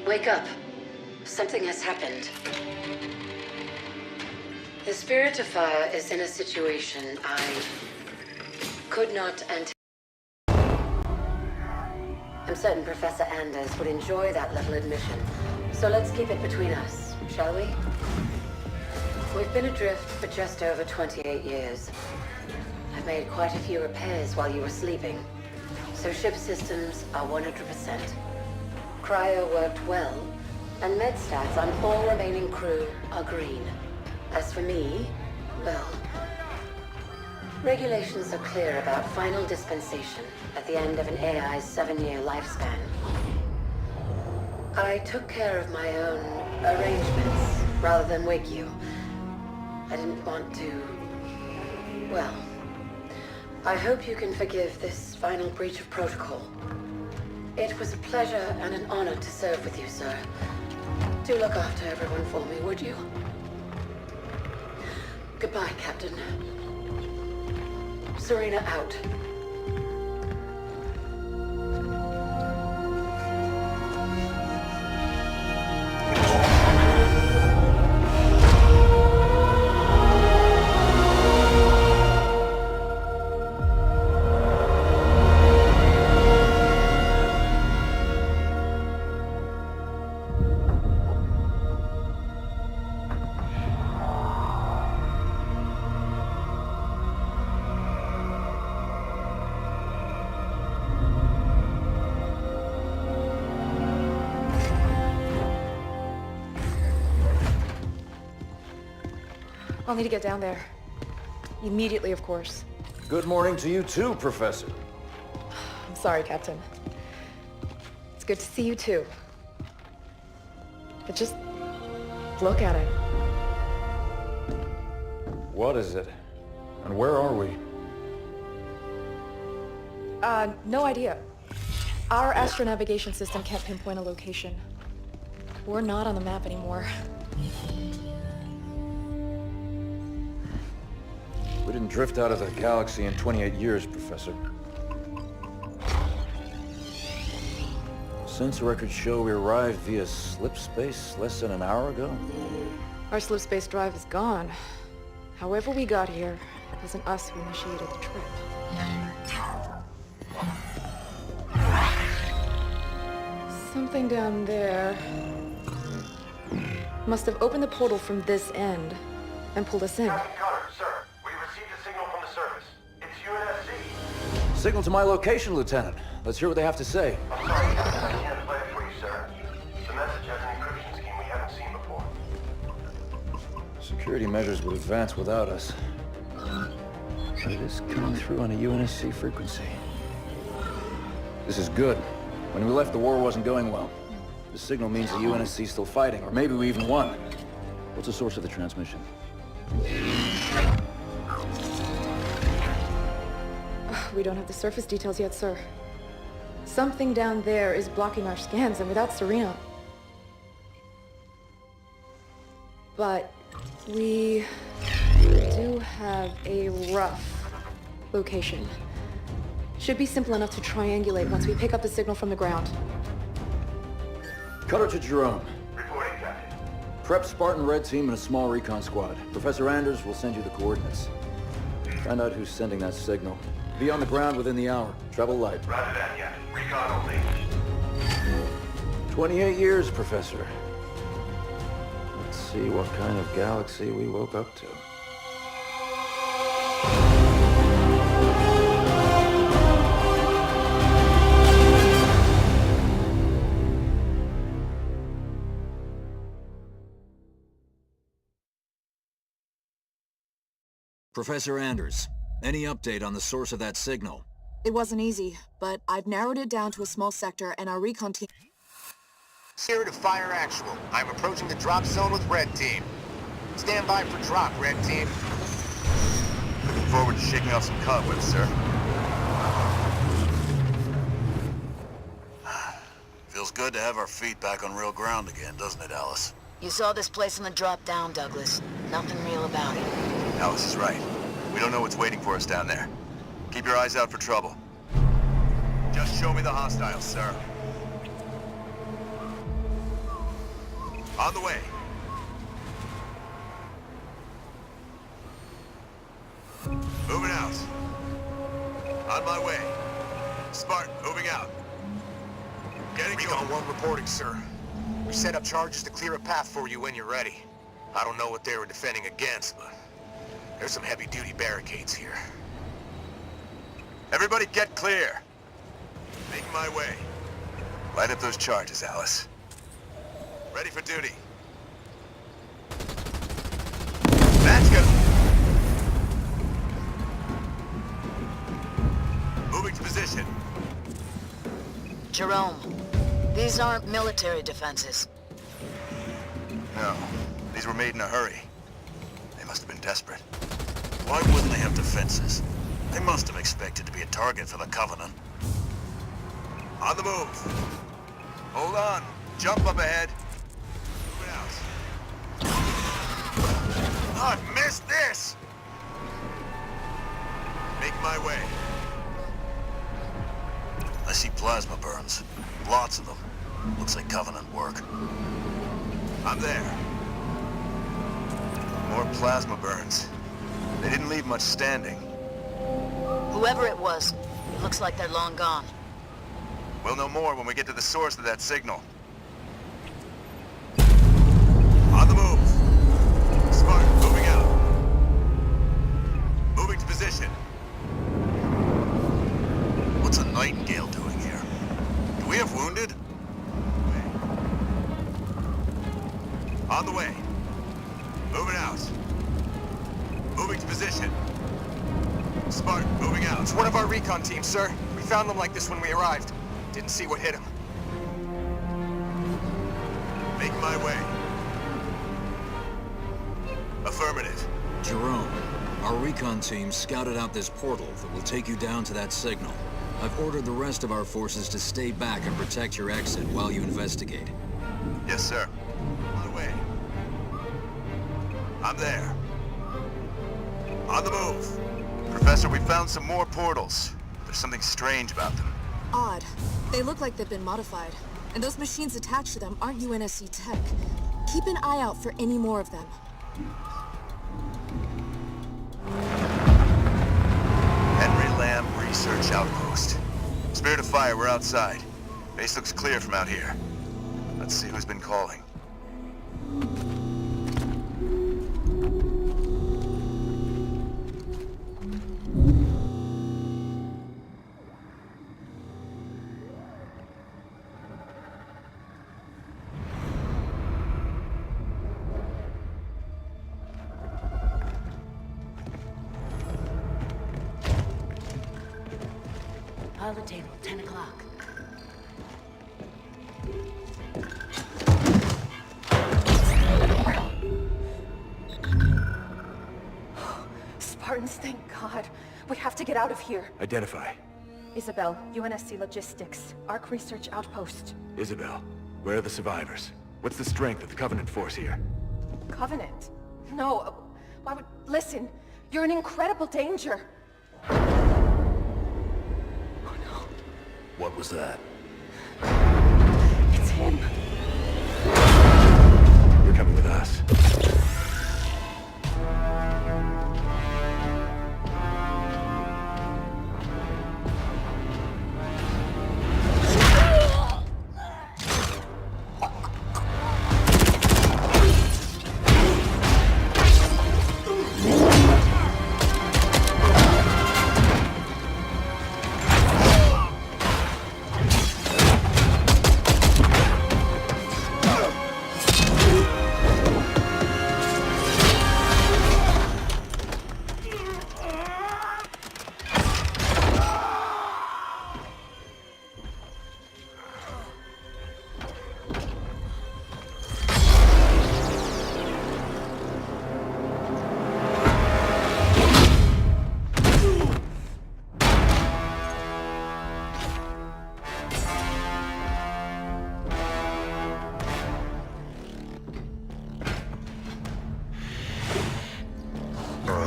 Wake up. Something has happened. The Spirit of Fire is in a situation I could not anticipate. I'm certain Professor Anders would enjoy that little admission. So let's keep it between us, shall we? We've been adrift for just over 28 years. I've made quite a few repairs while you were sleeping. So ship systems are 100%. Cryo worked well, and med stats on all remaining crew are green. As for me, well, regulations are clear about final dispensation at the end of an AI's 7-year lifespan. I took care of my own arrangements rather than wake you. I didn't want to... well, I hope you can forgive this final breach of protocol. It was a pleasure and an honor to serve with you, sir. Do look after everyone for me, would you? Goodbye, Captain. Serena out. I'll need to get down there. Immediately, of course. Good morning to you too, Professor. I'm sorry, Captain. It's good to see you too. But just look at it. What is it? And where are we? No idea. Our astronavigation system can't pinpoint a location. We're not on the map anymore. We didn't drift out of the galaxy in 28 years, Professor. Sensor records show we arrived via slip space less than an hour ago. Our slip space drive is gone. However we got here, it wasn't us who initiated the trip. Something down there must have opened the portal from this end and pulled us in. Captain Connor, sir, we received a signal from the surface. It's UNSC. Signal to my location, Lieutenant. Let's hear what they have to say. I'm sorry, Captain, I can't play it for you, sir. The message has an encryption scheme we haven't seen before. Security measures would advance without us. But it is coming through on a UNSC frequency. This is good. When we left, the war wasn't going well. The signal means the UNSC is still fighting, or maybe we even won. What's the source of the transmission? We don't have the surface details yet, sir. Something down there is blocking our scans, and without Serena... But we do have a rough location. Should be simple enough to triangulate once we pick up the signal from the ground. Cutter to Jerome. Reporting, Captain. Prep Spartan Red Team and a small recon squad. Professor Anders will send you the coordinates. Find out who's sending that signal. Be on the ground within the hour. Travel light. Roger that, yeah. Recon only. 28 years, Professor. Let's see what kind of galaxy we woke up to. Professor Anders, any update on the source of that signal? It wasn't easy, but I've narrowed it down to a small sector and our recon team... Spirit of Fire Actual. I'm approaching the drop zone with Red Team. Stand by for drop, Red Team. Looking forward to shaking off some cobwebs, sir. Feels good to have our feet back on real ground again, doesn't it, Alice? You saw this place on the drop down, Douglas. Nothing real about it. Alice is right. We don't know what's waiting for us down there. Keep your eyes out for trouble. Just show me the hostiles, sir. On the way. Moving out. On my way. Spartan, moving out. Getting Recon 1 reporting, sir. We set up charges to clear a path for you when you're ready. I don't know what they were defending against, but there's some heavy-duty barricades here. Everybody get clear. Making my way. Light up those charges, Alice. Ready for duty. That's good. Moving to position. Jerome, these aren't military defenses. No, these were made in a hurry. They must have been desperate. Why wouldn't they have defenses? They must have expected to be a target for the Covenant. On the move. Hold on. Jump up ahead. Moving out. Oh, I missed this! Make my way. I see plasma burns. Lots of them. Looks like Covenant work. I'm there. More plasma burns. They didn't leave much standing. Whoever it was, it looks like they're long gone. We'll know more when we get to the source of that signal. On the move. Spartan, moving out. Moving to position. What's a Nightingale doing here? Do we have wounded? On the way. Moving out. Moving to position. Spartan, moving out. It's one of our recon teams, sir. We found them like this when we arrived. Didn't see what hit them. Make my way. Affirmative. Jerome, our recon team scouted out this portal that will take you down to that signal. I've ordered the rest of our forces to stay back and protect your exit while you investigate. Yes, sir. On the way. I'm there. On the move. Professor, we found some more portals. There's something strange about them. Odd. They look like they've been modified. And those machines attached to them aren't UNSC tech. Keep an eye out for any more of them. Henry Lamb Research Outpost. Spirit of Fire, we're outside. Base looks clear from out here. Let's see who's been calling. Pilot table, 10 o'clock. Spartans, thank God. We have to get out of here. Identify. Isabel, UNSC Logistics, Arc Research Outpost. Isabel, where are the survivors? What's the strength of the Covenant force here? Covenant? No, why would... Listen, you're in incredible danger. What was that? It's him. You're coming with us.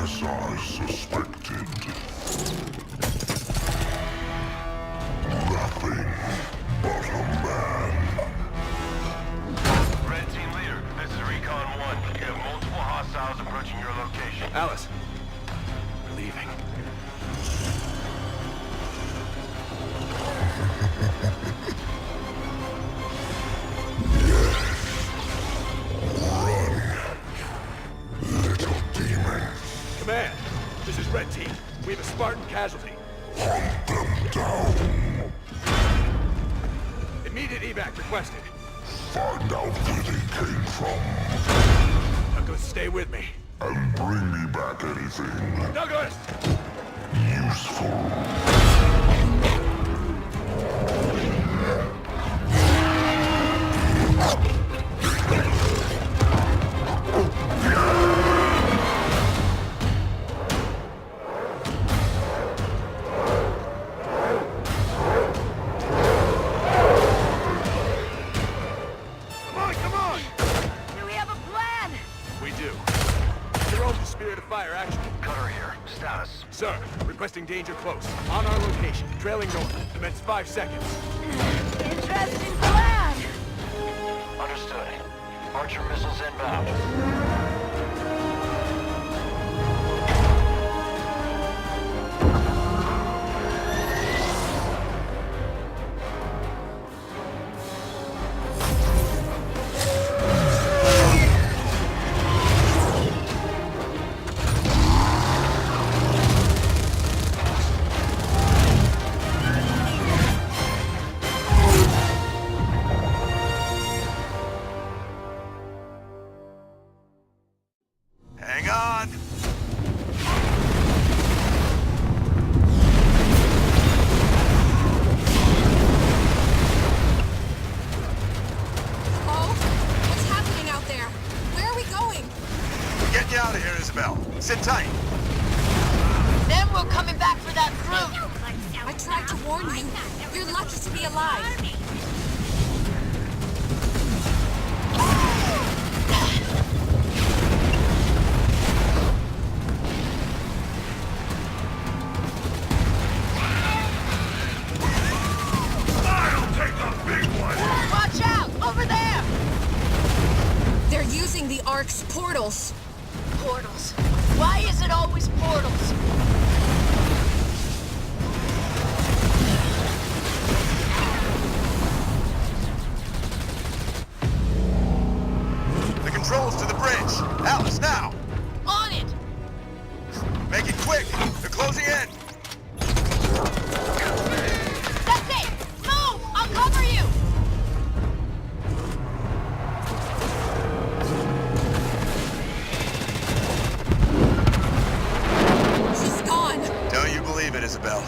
As I suspected. Nothing but a man. Red team leader, Alice. We're leaving. Little demon. Command, this is Red Team. We have a Spartan casualty. Hunt them down. Immediate evac requested. Find out where they came from. Douglas, stay with me. And bring me back anything Douglas! useful. Come on! Do we have a plan? We do. Jerome, the Spirit of Fire, action. Cutter here. Status. Sir, requesting danger close. On our location. Trailing north. Commence 5 seconds. Interesting plan. Understood. Archer missiles inbound. Hang on. Oh, what's happening out there? Where are we going? We're getting you out of here, Isabel. Sit tight. Then we're coming back for that brute. I tried to warn you. You're lucky to be alive. Watch out! Over there! They're using the Ark's portals. Portals. Why is it always portals? The controls to the bridge. Alice, now. On it! Make it quick. They're closing in. That's it! Move! I'll cover you! She's gone. Don't you believe it, Isabel?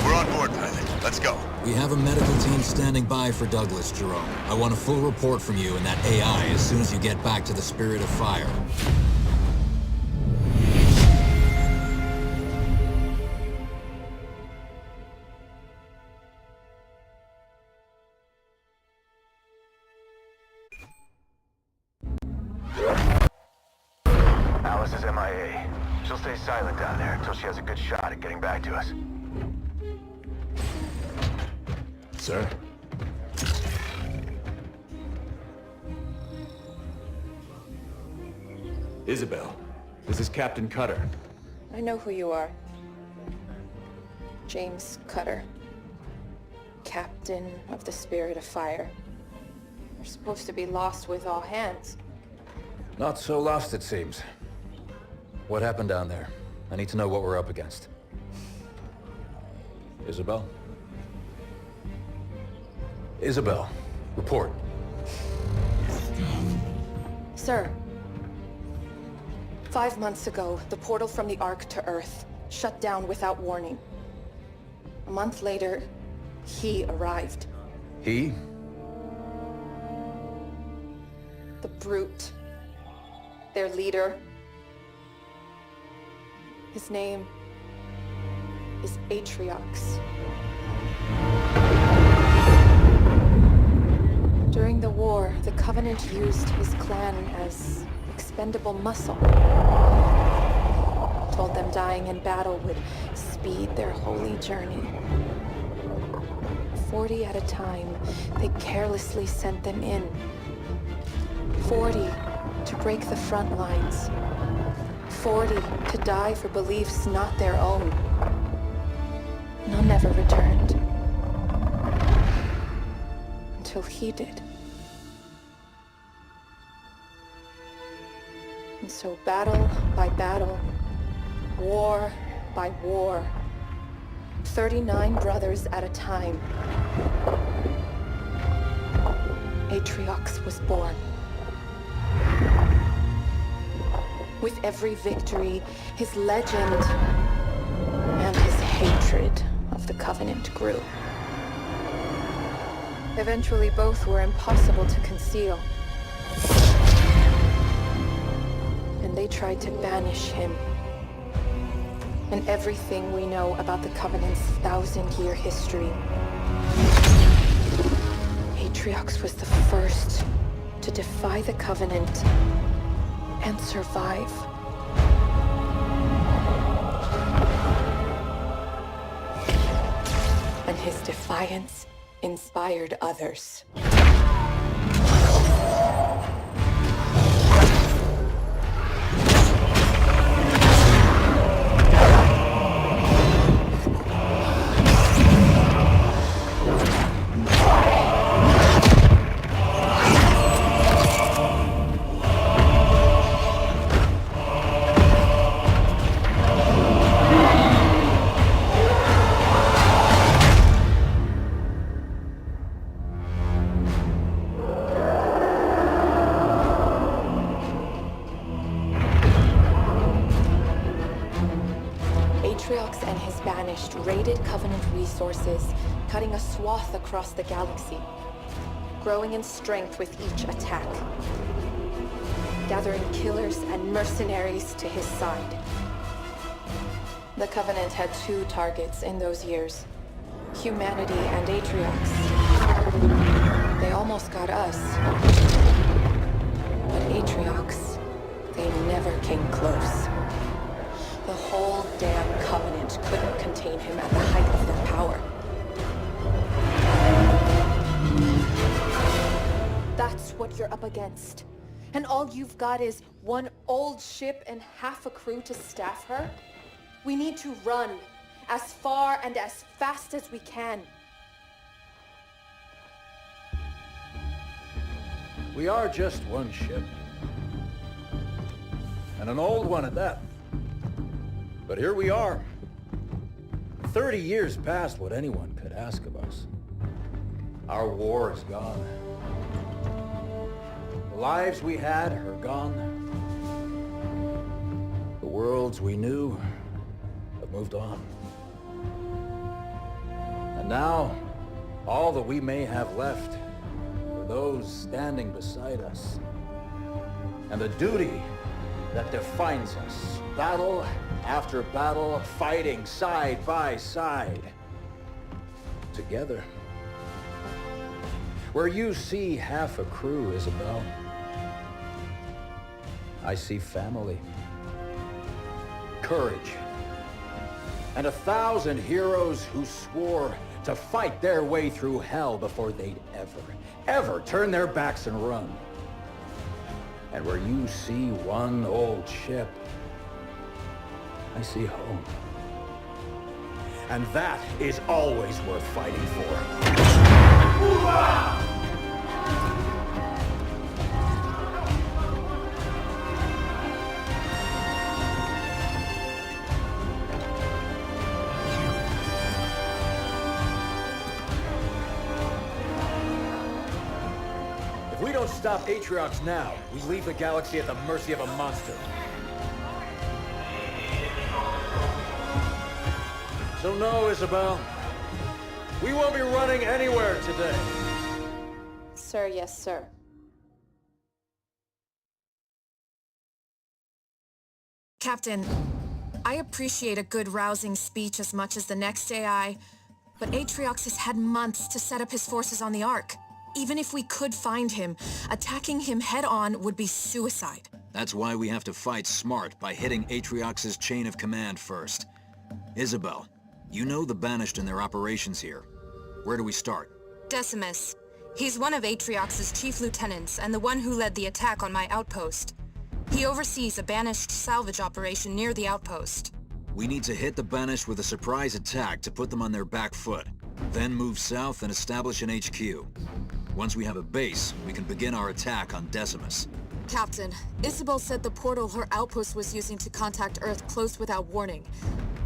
We're on board, pilot. Let's go. We have a medical team standing by for Douglas, Jerome. I want a full report from you and that AI as soon as you get back to the Spirit of Fire. Alice is MIA. She'll stay silent down there until she has a good shot at getting back to us. Sir? Isabel, this is Captain Cutter. I know who you are. James Cutter. Captain of the Spirit of Fire. You're supposed to be lost with all hands. Not so lost, it seems. What happened down there? I need to know what we're up against. Isabel? Isabel, report. Sir. 5 months ago, the portal from the Ark to Earth shut down without warning. A month later, he arrived. He? The Brute. Their leader. His name is Atriox. During the war, the Covenant used his clan as expendable muscle. Told them dying in battle would speed their holy journey. 40 at a time, they carelessly sent them in. 40 to break the front lines. 40 to die for beliefs not their own. None ever returned. Until he did. And so battle by battle, war by war, 39 brothers at a time, Atriox was born. With every victory, his legend and his hatred of the Covenant grew. Eventually, both were impossible to conceal. And they tried to banish him. And everything we know about the Covenant's 1,000-year history. Atriox was the first to defy the Covenant and survive. And his defiance inspired others. Atriox and his Banished raided Covenant resources, cutting a swath across the galaxy, growing in strength with each attack, gathering killers and mercenaries to his side. The Covenant had two targets in those years, humanity and Atriox. They almost got us, but Atriox, they never came close. The whole damn Covenant couldn't contain him at the height of their power. That's what you're up against. And all you've got is one old ship and half a crew to staff her? We need to run as far and as fast as we can. We are just one ship. And an old one at that. But here we are. 30 years past what anyone could ask of us. Our war is gone. The lives we had are gone. The worlds we knew have moved on. And now, all that we may have left are those standing beside us. And the duty that defines us. Battle after battle, fighting side by side. Together. Where you see half a crew, Isabel, I see family, courage, and 1,000 heroes who swore to fight their way through hell before they'd ever turn their backs and run. And where you see one old ship, I see home. And that is always worth fighting for. If we don't stop Atriox now, we leave the galaxy at the mercy of a monster. So no, Isabel. We won't be running anywhere today. Sir, yes, sir. Captain, I appreciate a good rousing speech as much as the next AI, but Atriox has had months to set up his forces on the Ark. Even if we could find him, attacking him head-on would be suicide. That's why we have to fight smart by hitting Atriox's chain of command first. Isabel, you know the Banished and their operations here. Where do we start? Decimus. He's one of Atriox's chief lieutenants and the one who led the attack on my outpost. He oversees a Banished salvage operation near the outpost. We need to hit the Banished with a surprise attack to put them on their back foot. Then move south and establish an HQ. Once we have a base, we can begin our attack on Decimus. Captain, Isabel said the portal her outpost was using to contact Earth closed without warning.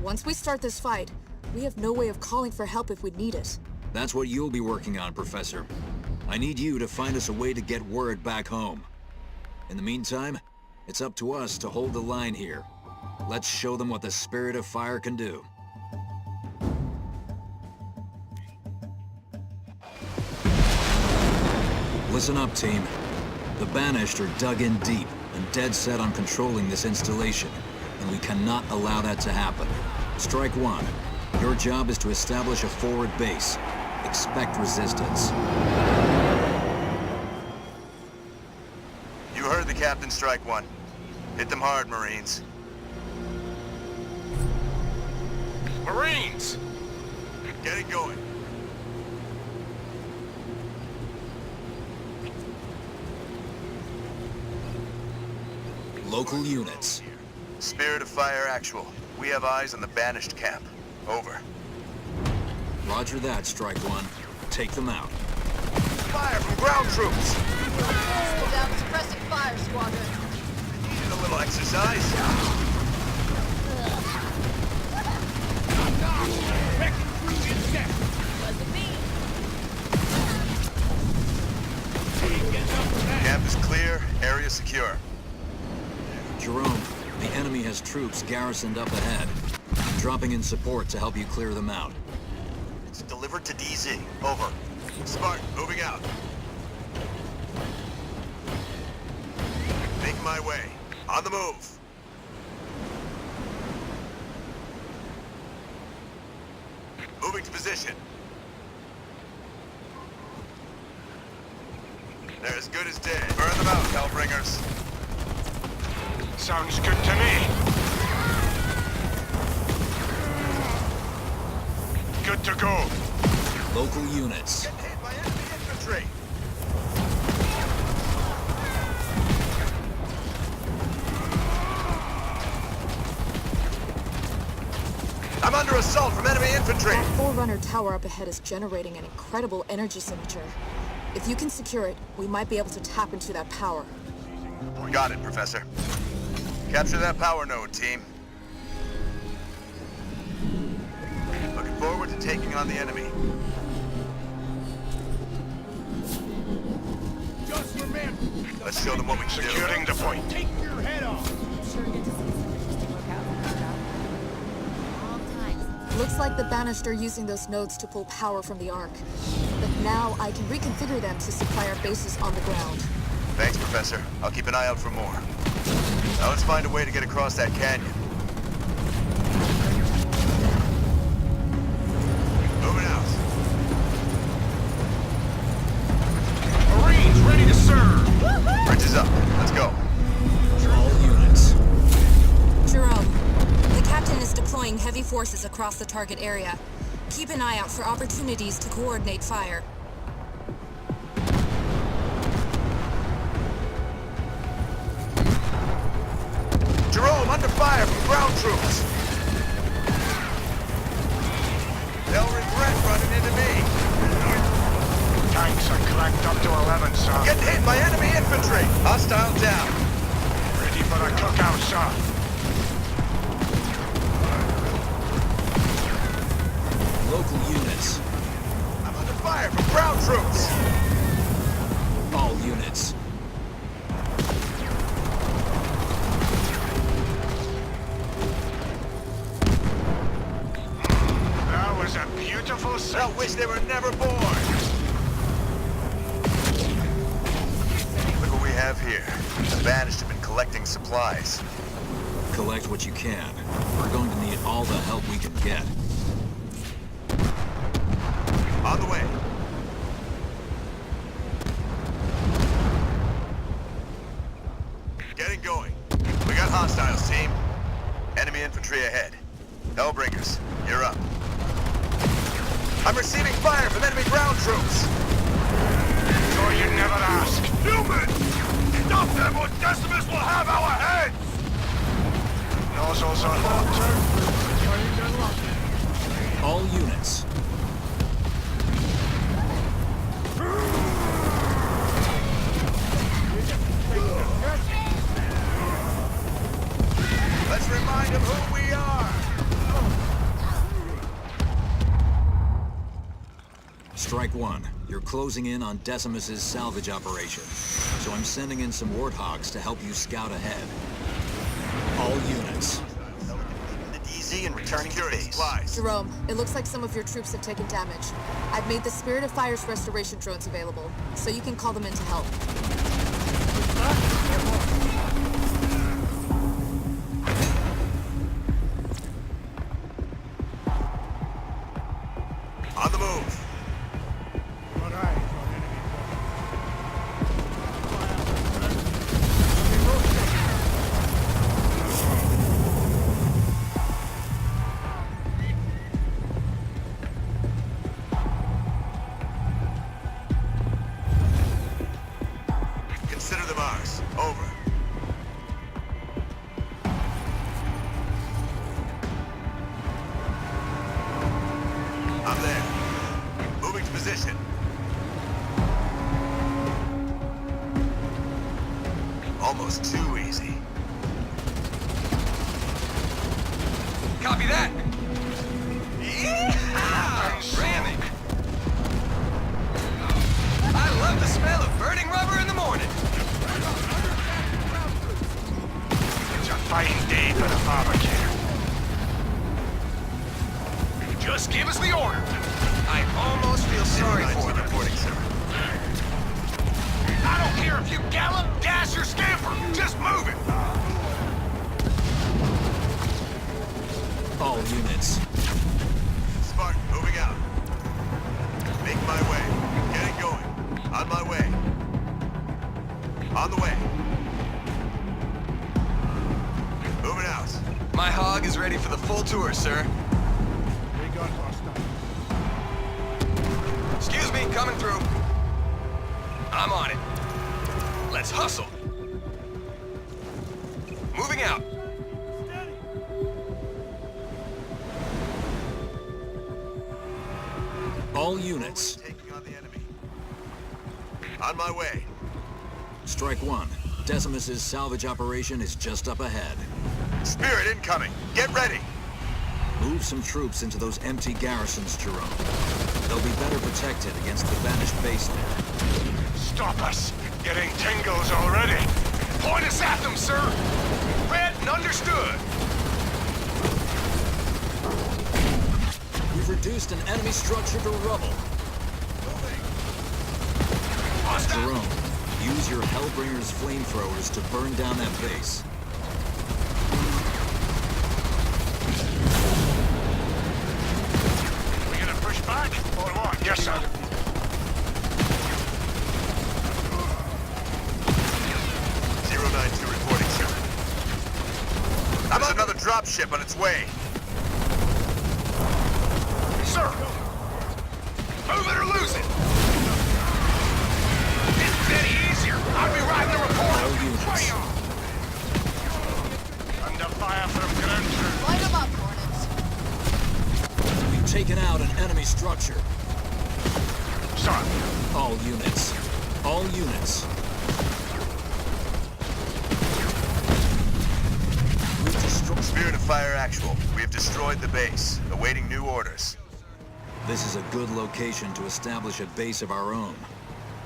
Once we start this fight, we have no way of calling for help if we need it. That's what you'll be working on, Professor. I need you to find us a way to get word back home. In the meantime, it's up to us to hold the line here. Let's show them what the Spirit of Fire can do. Listen up, team. The Banished are dug in deep and dead set on controlling this installation, and we cannot allow that to happen. Strike one. Your job is to establish a forward base. Expect resistance. You heard the captain. Strike one. Hit them hard, Marines. Marines! Get it going. Local units. Spirit of Fire actual. We have eyes on the Banished camp. Over. Roger that, Strike One. Take them out. Fire from ground troops! Slow down the suppressing fire, Squadron. Needed a little exercise. Camp is clear, area secure. Jerome, the enemy has troops garrisoned up ahead. I'm dropping in support to help you clear them out. It's delivered to DZ. Over. Spartan, moving out. Making my way. On the move. Moving to position. They're as good as dead. Burn them out, Hellbringers. Sounds good to me. Good to go. Local units. Get hit by enemy infantry. I'm under assault from enemy infantry. That Forerunner tower up ahead is generating an incredible energy signature. If you can secure it, we might be able to tap into that power. We got it, Professor. Capture that power node, team. Looking forward to taking on the enemy. Just remember. Let's show them what we can do. Securing the point. Take your head off. Looks like the Banished are using those nodes to pull power from the Ark. But now I can reconfigure them to supply our bases on the ground. Thanks, Professor. I'll keep an eye out for more. Now let's find a way to get across that canyon. Moving out. Marines ready to serve. Bridge is up. Let's go. All units. Jerome, the captain is deploying heavy forces across the target area. Keep an eye out for opportunities to coordinate fire. Jerome, under fire from ground troops. They'll regret running into me. Tanks are cranked up to 11, sir. Getting hit by enemy infantry. Hostile down. Ready for a cookout, sir. Local units. I'm under fire from ground troops. All units. That was a beautiful sight. I wish they were never born. Look what we have here. The Banished have been collecting supplies. Collect what you can. We're going to need all the help we can get. On the way. Getting going. We got hostiles, team. Enemy infantry ahead. Hellbringers, you're up. I'm receiving fire from enemy ground troops. So you never ask. Newman! Stop them or Decimus will have our head! Nozzles on hot. All units. Let's remind them who we are. Strike one. You're closing in on Decimus's salvage operation. So I'm sending in some warthogs to help you scout ahead. All units. The DZ and returning to base. Supplies. Jerome, it looks like some of your troops have taken damage. I've made the Spirit of Fire's restoration drones available, so you can call them in to help. On the move. Consider them ours. Over. I'm there. Moving to position. Almost too easy. Copy that! Yeah! Ramming! I love the smell of burning rubber in the morning. It's a fighting day for the barbecue. Just give us the order. I almost feel sorry for them. Reporting, sir. I don't care if you gallop, dash, or scamper. Just move it. All units. Spartan, moving out. Make my way. Getting going. On my way. On the way. Moving out. My hog is ready for the full tour, sir. Excuse me, coming through. I'm on it. Let's hustle. Moving out. All units. Taking on the enemy. On my way. Strike one. Decimus's salvage operation is just up ahead. Spirit incoming. Get ready. Move some troops into those empty garrisons, Jerome. They'll be better protected against the banished base there. Stop us. Getting tingles already. Point us at them, sir. Read and understood. We've reduced an enemy structure to rubble. Jerome, use your Hellbringer's flamethrowers to burn down that base. We gonna push back or what? Yes, sir. Reporting, sir. There's another dropship on its way. Sir! Move it or lose it! It's any easier. I'll be riding the report. Way on! Under fire from ground troops. Light them up, Hornets. We've taken out an enemy structure. Sir. All units. All units. Spirit of Fire actual. We have destroyed the base. Awaiting new orders. This is a good location to establish a base of our own.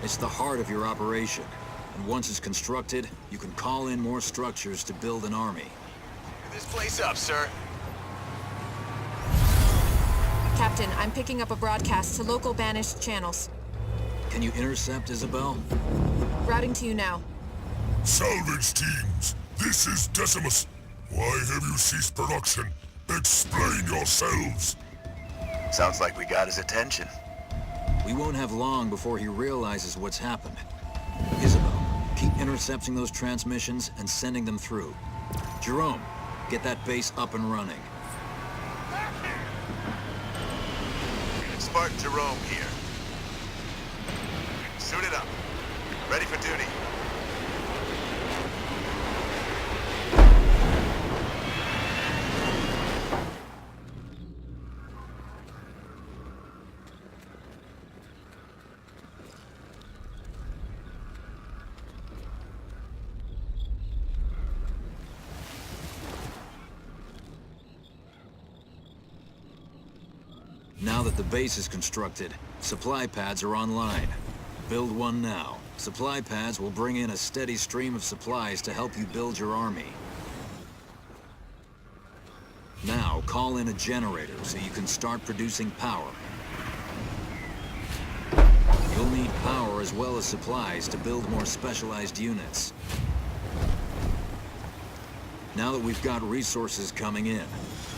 It's the heart of your operation. And once it's constructed, you can call in more structures to build an army. Get this place up, sir. Captain, I'm picking up a broadcast to local banished channels. Can you intercept, Isabel? Routing to you now. Salvage teams, this is Decimus. Why have you ceased production? Explain yourselves. Sounds like we got his attention. We won't have long before he realizes what's happened. Isabel, keep intercepting those transmissions and sending them through. Jerome, get that base up and running. Spartan Jerome here. Suited up. Ready for duty. Now that the base is constructed, supply pads are online. Build one now. Supply pads will bring in a steady stream of supplies to help you build your army. Now, call in a generator so you can start producing power. You'll need power as well as supplies to build more specialized units. Now that we've got resources coming in,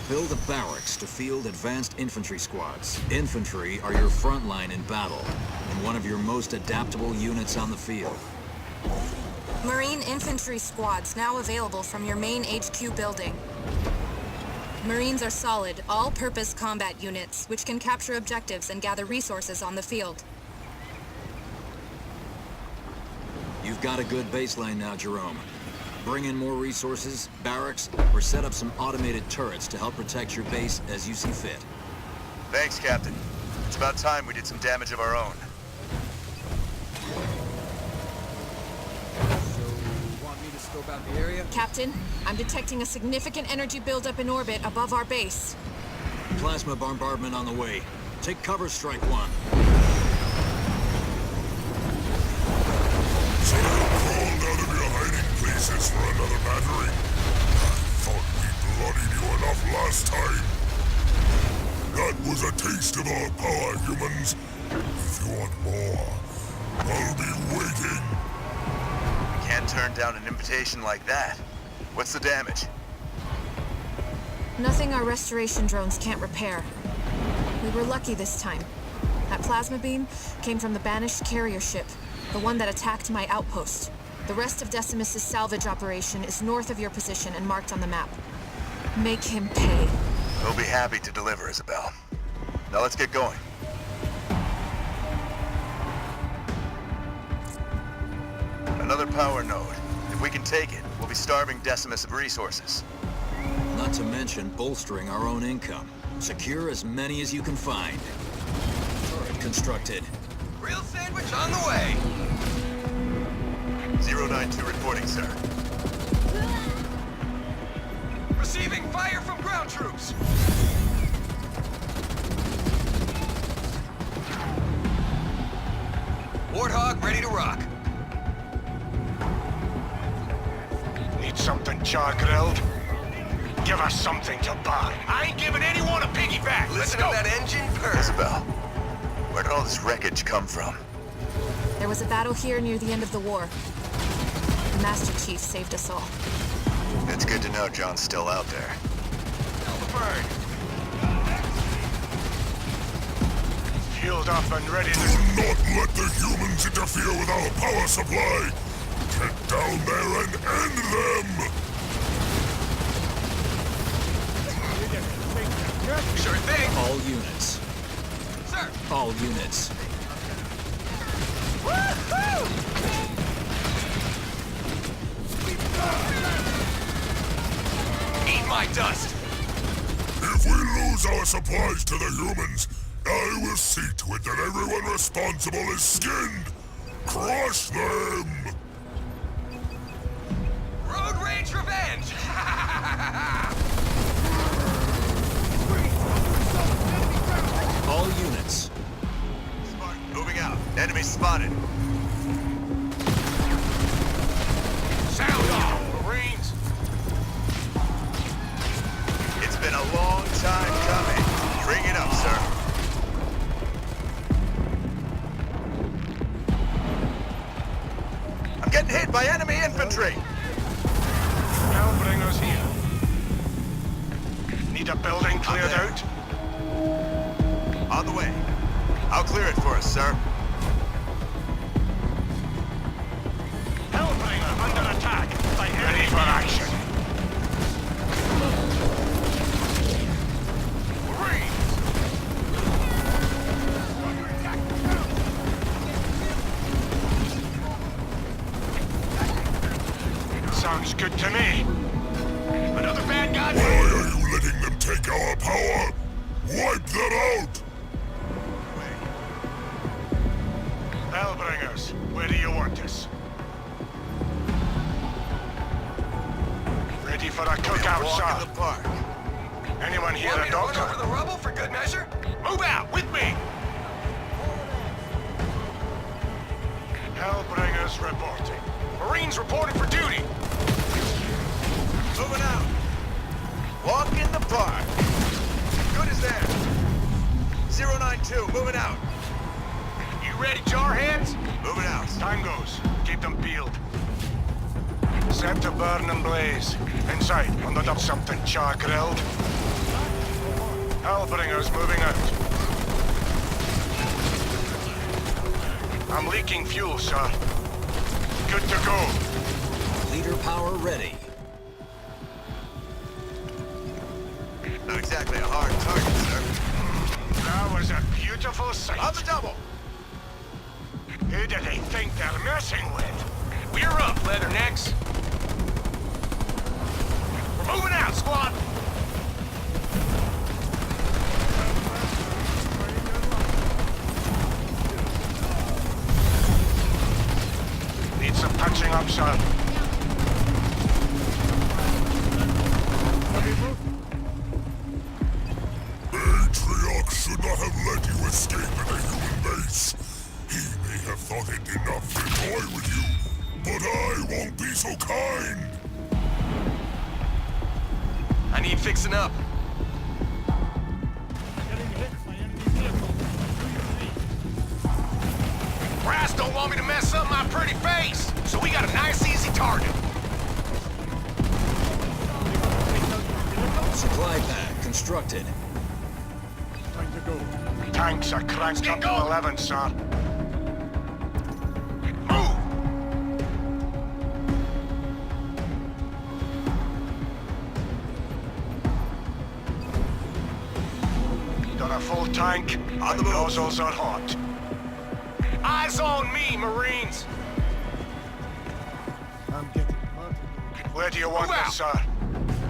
build a barracks to field advanced infantry squads. Infantry are your front line in battle, and one of your most adaptable units on the field. Marine infantry squads now available from your main HQ building. Marines are solid, all-purpose combat units, which can capture objectives and gather resources on the field. You've got a good baseline now, Jerome. Bring in more resources, barracks, or set up some automated turrets to help protect your base as you see fit. Thanks, Captain. It's about time we did some damage of our own. Scope out the area? Captain, I'm detecting a significant energy buildup in orbit above our base. Plasma bombardment on the way. Take cover, Strike One. So you crawled out of your hiding places for another battery? I thought we bloodied you enough last time. That was a taste of our power, humans. If you want more, I'll be waiting. Can't turn down an invitation like that. What's the damage? Nothing our restoration drones can't repair. We were lucky this time. That plasma beam came from the banished carrier ship, the one that attacked my outpost. The rest of Decimus's salvage operation is north of your position and marked on the map. Make him pay. We'll be happy to deliver, Isabel. Now let's get going. Another power node. If we can take it, we'll be starving Decimus of resources. Not to mention bolstering our own income. Secure as many as you can find. Turret constructed. Real sandwich on the way! 092 reporting, sir. Receiving fire from ground troops! Warthog ready to rock. Need something char-grilled? Give us something to buy. I ain't giving anyone a piggyback. Let's go. To that engine purr. Isabel, where did all this wreckage come from? There was a battle here near the end of the war. The Master Chief saved us all. It's good to know John's still out there. Tell the bird. Healed up and ready to... Do not let the humans interfere with our power supply! Get down there and end them! Sure thing. All units. Sir. All units. Woohoo! Eat my dust. If we lose our supplies to the humans, I will see to it that everyone responsible is skinned! Crush them! Road rage revenge! All units. Smart, moving out. Enemy spotted. Sound off, Marines! It's been a long time coming. Bring it up, sir. I'm getting hit by enemy infantry! Hellbringers here. Need a building cleared out? On the way. I'll clear it for us, sir. Hellbringer under attack by ready for action. Marines! Sounds good to me. Another bad guy? Why are you letting them take our power? Wipe them out! Hellbringers, where do you want us? Ready for a cookout, Walk sir? in the park. Anyone here a doctor? Over the rubble for good measure? Move out, with me! Hellbringers reporting. Marines reported for duty. Moving out. Walk in the park. Good as there. 092, moving out. You ready, jarheads? Moving out. Tangos, keep them peeled. Set to burn and blaze. Inside, on the top something char-grilled. Hellbringers moving out. I'm leaking fuel, sir. Good to go. Leader power ready. Not exactly a hard target, sir. That was a beautiful sight. On the double. Who do they think they're messing with? We're up, Leathernecks. We're moving out, squad. Need some patching up, sir. Atriox should not have let you escape in a human base. He may have thought it enough to toy with you, but I won't be so kind. I need fixing up. Brass don't want me to mess up my pretty face, so we got a nice, easy target. Supply pad constructed. Tanks are cranked up to 11, sir. Move! Got a full tank. On the and move. nozzles are hot. Eyes on me, Marines! Where do you want Move us, out. sir?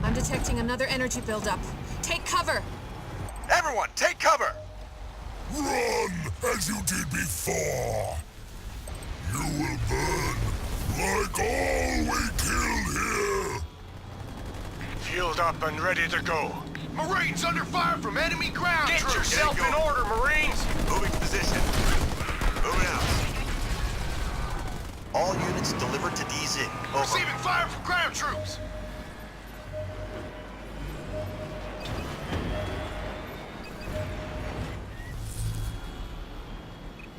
I'm detecting another energy buildup. Take cover! Everyone, take cover! Run as you did before. You will burn like all we killed here. Fueled up and ready to go. Marines under fire from enemy ground Get troops! yourself Get in order, Marines! Moving to position. Moving out. All units delivered to DZ. Over. Receiving fire from ground troops!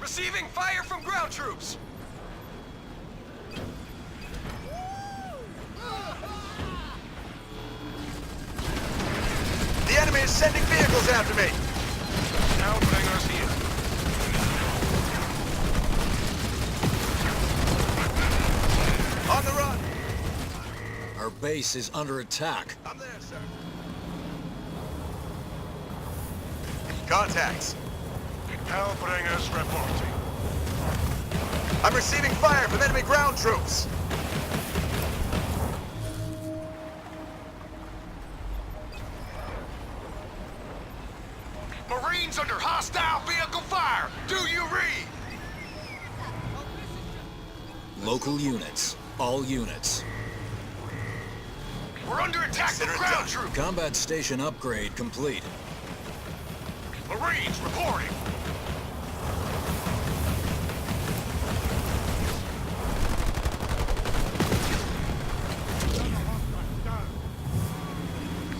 Receiving fire from ground troops! The enemy is sending vehicles after me. Hellbringers here. On the run. Our base is under attack. I'm there, sir. Contacts. Hellbringers reporting. I'm receiving fire from enemy ground troops. Marines under hostile vehicle fire! Do you read? Local units. All units. We're under attack from Consider it ground done. troops! Combat station upgrade complete. Marines reporting!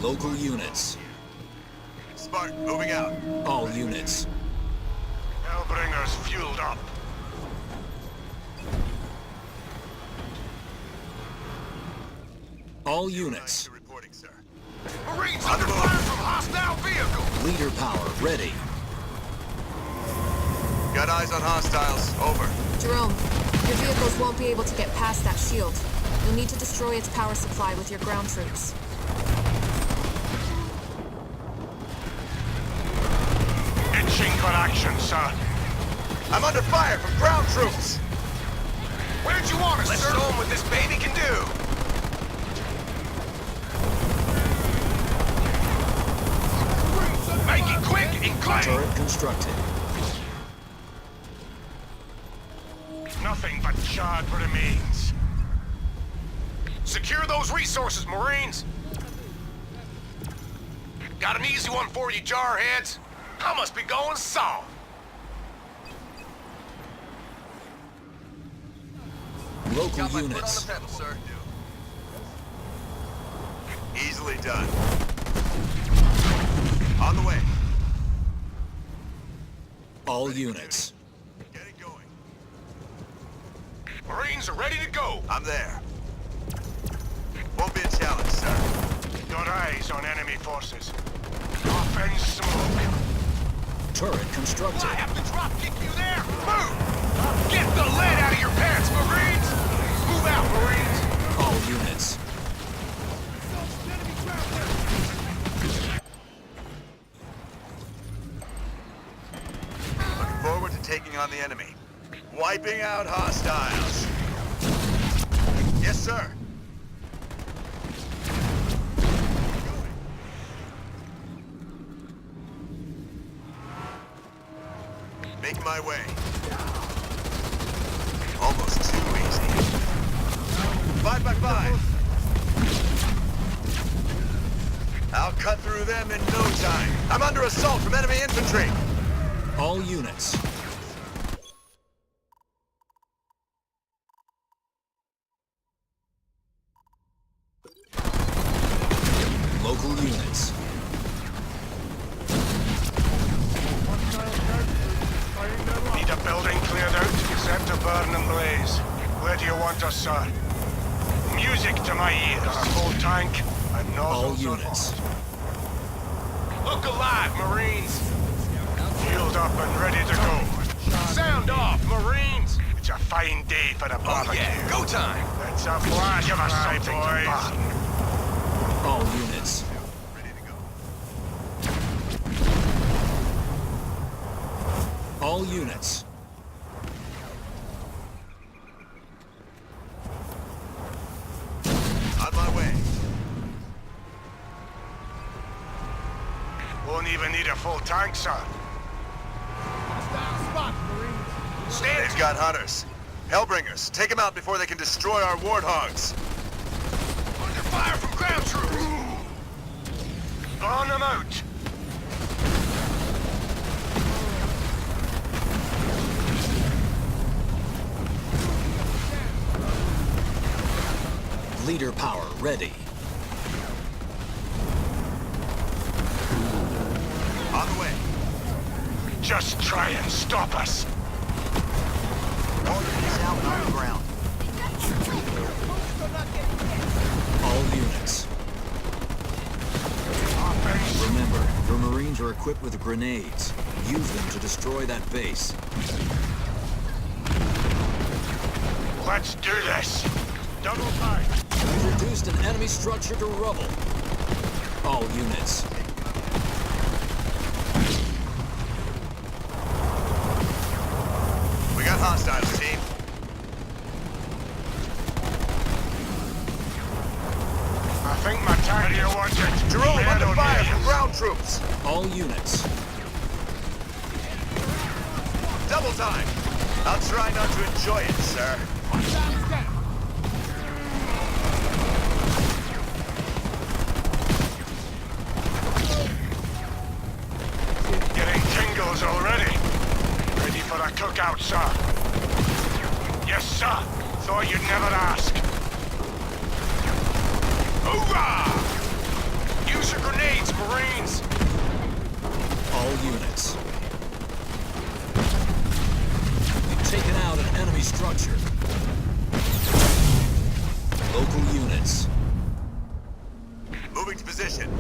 Local units. Spartan, moving out. All units. Hellbringers fueled up. All units. Reporting, sir. Marines On under the move. fire from hostile vehicle! Leader power ready. Got eyes on hostiles. Over. Jerome, your vehicles won't be able to get past that shield. You'll need to destroy its power supply with your ground troops. Itching for action, sir. I'm under fire from ground troops. Where'd you want us, Let's show them what this baby can do! Make it quick and clean! Turret constructed. Nothing but charred remains. Secure those resources, Marines! Got an easy one for you, jarheads. I must be going soft. Local Got my units. foot on the pedal, sir. Easily done. On the way. All units. Getting going. Marines are ready to go. I'm there. Won't be a challenge, sir. Got eyes on enemy forces. Off and smoke. Turret constructed. I have to drop kick you there. Move! Get the lead out of your pants, Marines! Move out, Marines! All units. Looking forward to taking on the enemy. Wiping out hostiles. Yes, sir. Make my way. Almost too easy. 5 by 5. I'll cut through them in no time. I'm under assault from enemy infantry. All units. Local units. Need a building cleared out, set to burn and blaze. Where do you want us, sir? Music to my ears. A full tank and All nozzles on units. Look alive, Marines. Healed up and ready to go. Sound off, Marines. It's a fine day for a barbecue. Yeah, go time. Let's a flash of something, boys. All units. Ready to go. All units. On my way. Won't even need a full tank, sir. They've got hunters. Hellbringers. Take them out before they can destroy our warthogs. Under fire from ground troops. Burn them out. Leader power ready. On the way. Just try and stop us. All units out and on the ground. All units. Remember, your Marines are equipped with grenades. Use them to destroy that base. Let's do this. Double time. We've reduced an enemy structure to rubble. All units. We got hostiles, team. I think my tank here wants it. Jerome, Dead under on fire me. from ground troops. All units. Double time. I'll try not to enjoy it, sir. Getting tingles already. Ready for a cookout, sir. Yes, sir. Thought you'd never ask. Hoorah! Use your grenades, Marines. All units. We've taken out an enemy structure. Local units. Moving to position.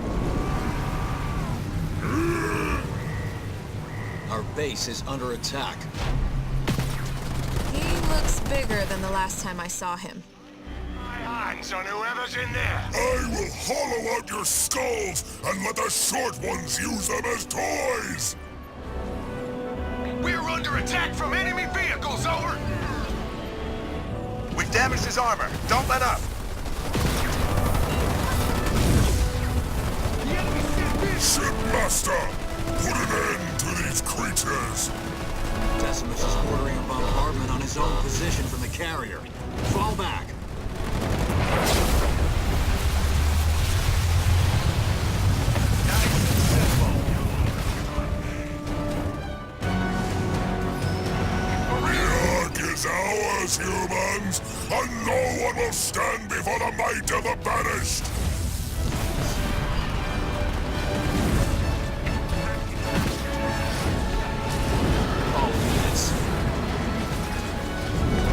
Our base is under attack. He looks bigger than the last time I saw him. Hands on whoever's in there. I will hollow out your skulls and let the short ones use them as toys! We're under attack from enemy vehicles, over. We've damaged his armor. Don't let up. Shipmaster! Put an end to these creatures! Decimus is ordering a bombardment on his own position from the carrier. Fall back. Nice for the might of the Banished! All units.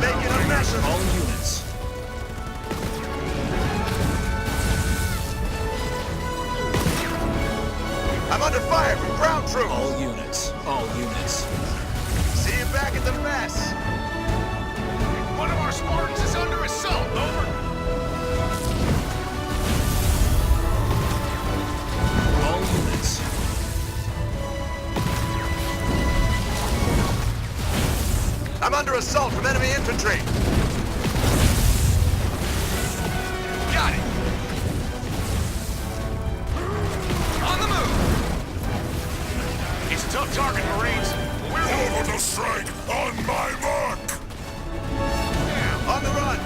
Making a mess of All units. I'm under fire from ground troops! All units. All units. See you back at the mess! One of our Spartans is under assault, over. All units. I'm under assault from enemy infantry! Got it! On the move! It's a tough target, Marines. Over to strike on my mark! On the run!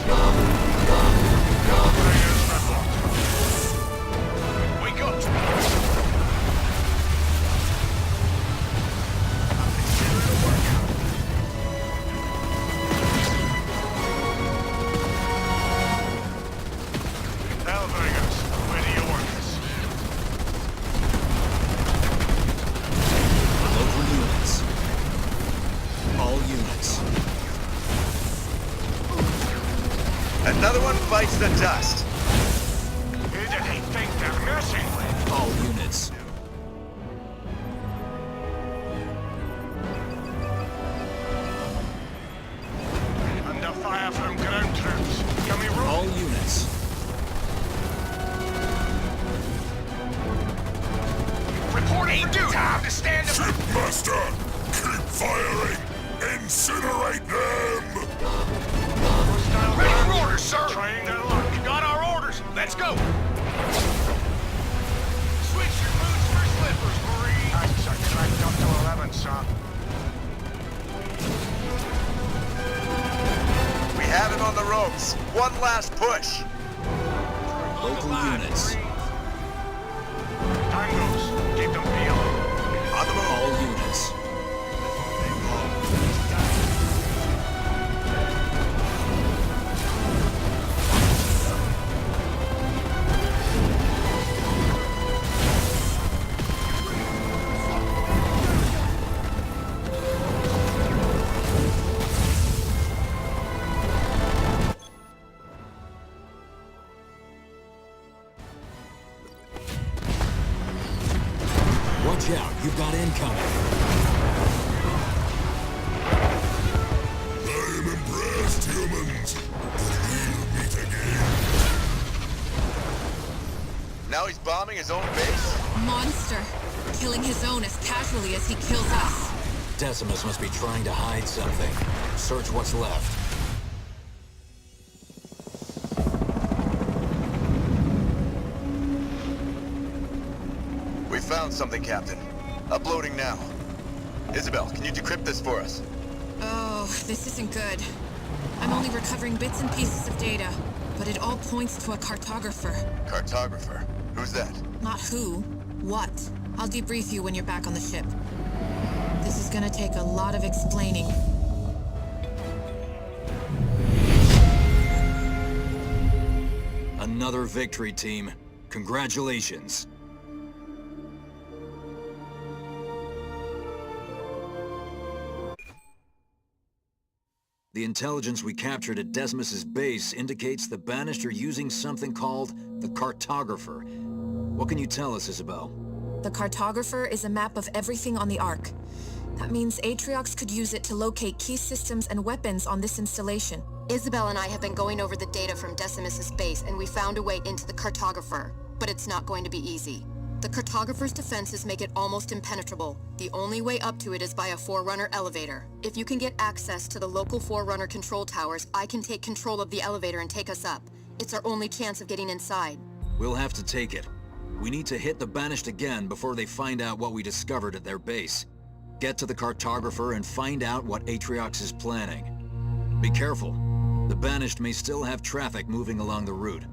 Wake up! Hellbringers, where do you want us? Local units. All units. Another one bites the dust. Who do they think they're messing with? All units. Under fire from ground troops. Can we roll? All units. Reporting duty. Time to stand up. Shipmaster! Keep firing! Incinerate them! Ready for orders, sir. Trying their luck. Got our orders. Let's go. Switch your boots for slippers, Marine. I sucked right up to 11, son. We have him on the ropes. One last push. Local units. Time goes. Keep them peeled. On the move. All units. Watch out, you've got incoming. I'm impressed, humans. We'll meet again. Now he's bombing his own base? Monster. Killing his own as casually as he kills us. Decimus must be trying to hide something. Search what's left. We found something, Captain. Uploading now. Isabel, can you decrypt this for us? Oh, this isn't good. I'm only recovering bits and pieces of data, but it all points to a cartographer. Cartographer? Who's that? Not who, what. I'll debrief you when you're back on the ship. This is gonna take a lot of explaining. Another victory, team. Congratulations. The intelligence we captured at Decimus's base indicates the Banished are using something called the Cartographer. What can you tell us, Isabel? The cartographer is a map of everything on the Ark. That means Atriox could use it to locate key systems and weapons on this installation. Isabel and I have been going over the data from Decimus's base, and we found a way into the cartographer. But it's not going to be easy. The cartographer's defenses make it almost impenetrable. The only way up to it is by a Forerunner elevator. If you can get access to the local Forerunner control towers, I can take control of the elevator and take us up. It's our only chance of getting inside. We'll have to take it. We need to hit the Banished again before they find out what we discovered at their base. Get to the cartographer and find out what Atriox is planning. Be careful. The Banished may still have traffic moving along the route.